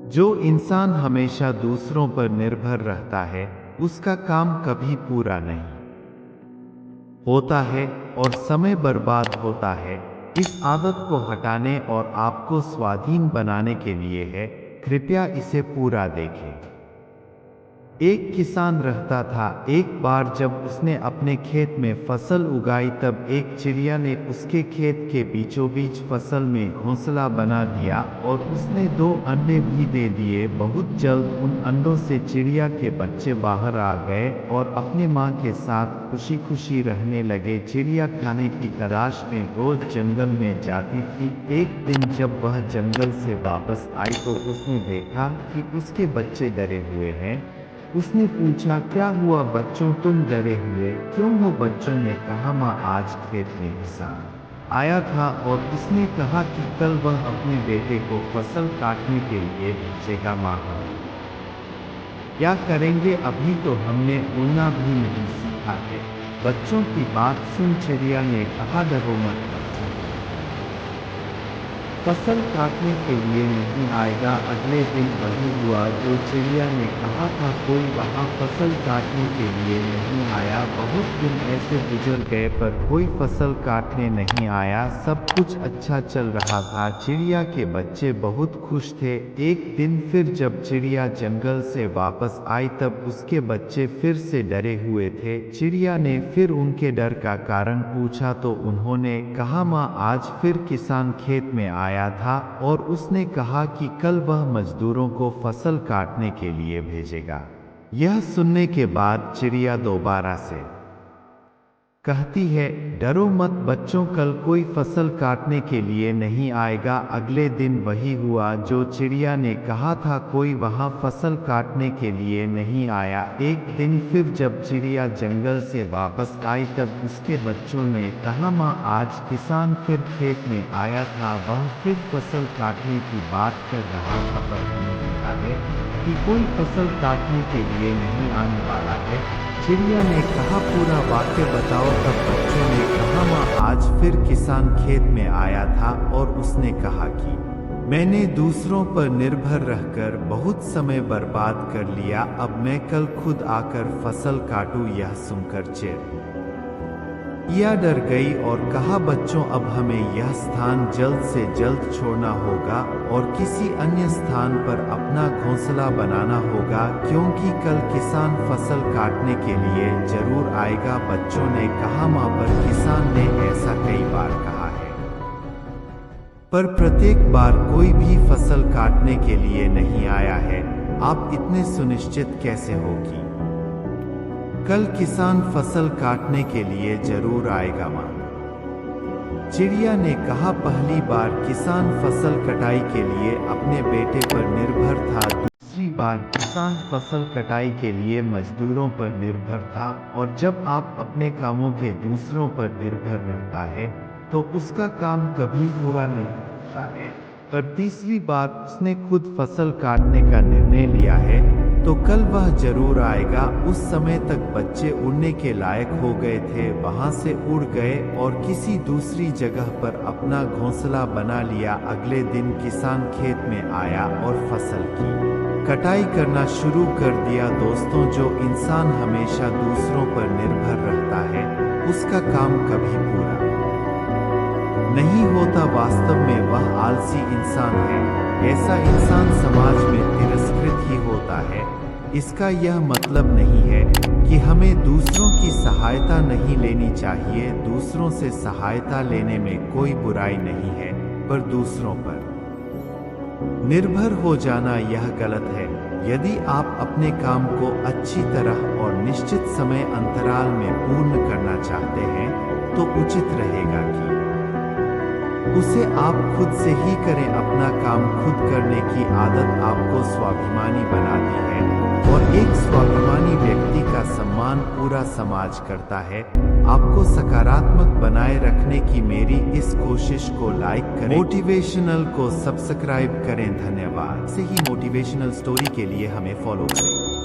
जो इंसान हमेशा दूसरों पर निर्भर रहता है उसका काम कभी पूरा नहीं होता है और समय बर्बाद होता है। इस आदत को हटाने और आपको स्वाधीन बनाने के लिए है, कृपया इसे पूरा देखें। एक किसान रहता था। एक बार जब उसने अपने खेत में फसल उगाई तब एक चिड़िया ने उसके खेत के बीचों बीच फसल में घोंसला बना दिया और उसने 2 अंडे भी दे दिए। बहुत जल्द उन अंडों से चिड़िया के बच्चे बाहर आ गए और अपनी माँ के साथ खुशी खुशी रहने लगे। चिड़िया खाने की तलाश में रोज जंगल में जाती थी। एक दिन जब वह जंगल से वापस आई तो उसने देखा कि उसके बच्चे डरे हुए हैं। उसने पूछा, क्या हुआ बच्चों, तुम डरे हुए क्यों हो? बच्चों ने कहा, माँ आज खेत में किसान आया था और उसने कहा कि कल वह अपने बेटे को फसल काटने के लिए भेजेगा। माँ हम क्या करेंगे? अभी तो हमने उड़ना भी नहीं सीखा है। बच्चों की बात सुन चिड़िया ने कहा, डरो मत बच्चों, फसल काटने के लिए नहीं आएगा। अगले दिन वही हुआ जो चिड़िया ने कहा था, कोई वहाँ फसल काटने के लिए नहीं आया। बहुत दिन ऐसे गुजर गए पर कोई फसल काटने नहीं आया। सब कुछ अच्छा चल रहा था, चिड़िया के बच्चे बहुत खुश थे। एक दिन फिर जब चिड़िया जंगल से वापस आई तब उसके बच्चे फिर से डरे हुए थे। चिड़िया ने फिर उनके डर का कारण पूछा तो उन्होंने कहा, माँ आज फिर किसान खेत में आया था और उसने कहा कि कल वह मजदूरों को फसल काटने के लिए भेजेगा। यह सुनने के बाद चिड़िया दोबारा से कहती है, डरो मत बच्चों, कल कोई फसल काटने के लिए नहीं आएगा। अगले दिन वही हुआ जो चिड़िया ने कहा था, कोई वहाँ फसल काटने के लिए नहीं आया। एक दिन फिर जब चिड़िया जंगल से वापस आई तब उसके बच्चों ने कहा, माँ आज किसान फिर खेत में आया था, वह फिर फसल काटने की बात कर रहा था पर हमें देखा है कि कोई फसल काटने के लिए नहीं आने वाला है। चिड़िया ने कहा, पूरा वाक्य बताओ। तब बच्चों ने कहा, माँ आज फिर किसान खेत में आया था और उसने कहा कि मैंने दूसरों पर निर्भर रहकर बहुत समय बर्बाद कर लिया, अब मैं कल खुद आकर फसल काटूं। यह सुनकर चिड़िया डर गई और कहा, बच्चों अब हमें यह स्थान जल्द से जल्द छोड़ना होगा और किसी अन्य स्थान पर अपना घोंसला बनाना होगा, क्योंकि कल किसान फसल काटने के लिए जरूर आएगा। बच्चों ने कहा, माँ पर किसान ने ऐसा कई बार कहा है, पर प्रत्येक बार कोई भी फसल काटने के लिए नहीं आया है। आप इतने सुनिश्चित कैसे हो कि कल किसान फसल काटने के लिए जरूर आएगा? माँ चिड़िया ने कहा, पहली बार किसान फसल कटाई के लिए अपने बेटे पर निर्भर था, दूसरी बार किसान फसल कटाई के लिए मजदूरों पर निर्भर था, और जब आप अपने कामों पे दूसरों पर निर्भर रहता है तो उसका काम कभी पूरा नहीं होता है। पर तीसरी बार उसने खुद फसल काटने का निर्णय लिया है तो कल वह जरूर आएगा। उस समय तक बच्चे उड़ने के लायक हो गए थे, वहां से उड़ गए और किसी दूसरी जगह पर अपना घोंसला बना लिया। अगले दिन किसान खेत में आया और फसल की कटाई करना शुरू कर दिया। दोस्तों, जो इंसान हमेशा दूसरों पर निर्भर रहता है उसका काम कभी पूरा नहीं होता। वास्तव में वह आलसी इंसान है। ऐसा इंसान समाज में तिरस्कृत ही होता है। इसका यह मतलब नहीं है कि हमें दूसरों की सहायता नहीं लेनी चाहिए। दूसरों से सहायता लेने में कोई बुराई नहीं है, पर दूसरों पर निर्भर हो जाना यह गलत है। यदि आप अपने काम को अच्छी तरह और निश्चित समय अंतराल में पूर्ण करना चाहते हैं तो उचित रहेगा कि उसे आप खुद से ही करें। अपना काम खुद करने की आदत आपको स्वाभिमानी बनाती है और एक स्वाभिमानी व्यक्ति का सम्मान पूरा समाज करता है। आपको सकारात्मक बनाए रखने की मेरी इस कोशिश को लाइक करें, मोटिवेशनल को सब्सक्राइब करें। धन्यवाद। से ही मोटिवेशनल स्टोरी के लिए हमें फॉलो करें।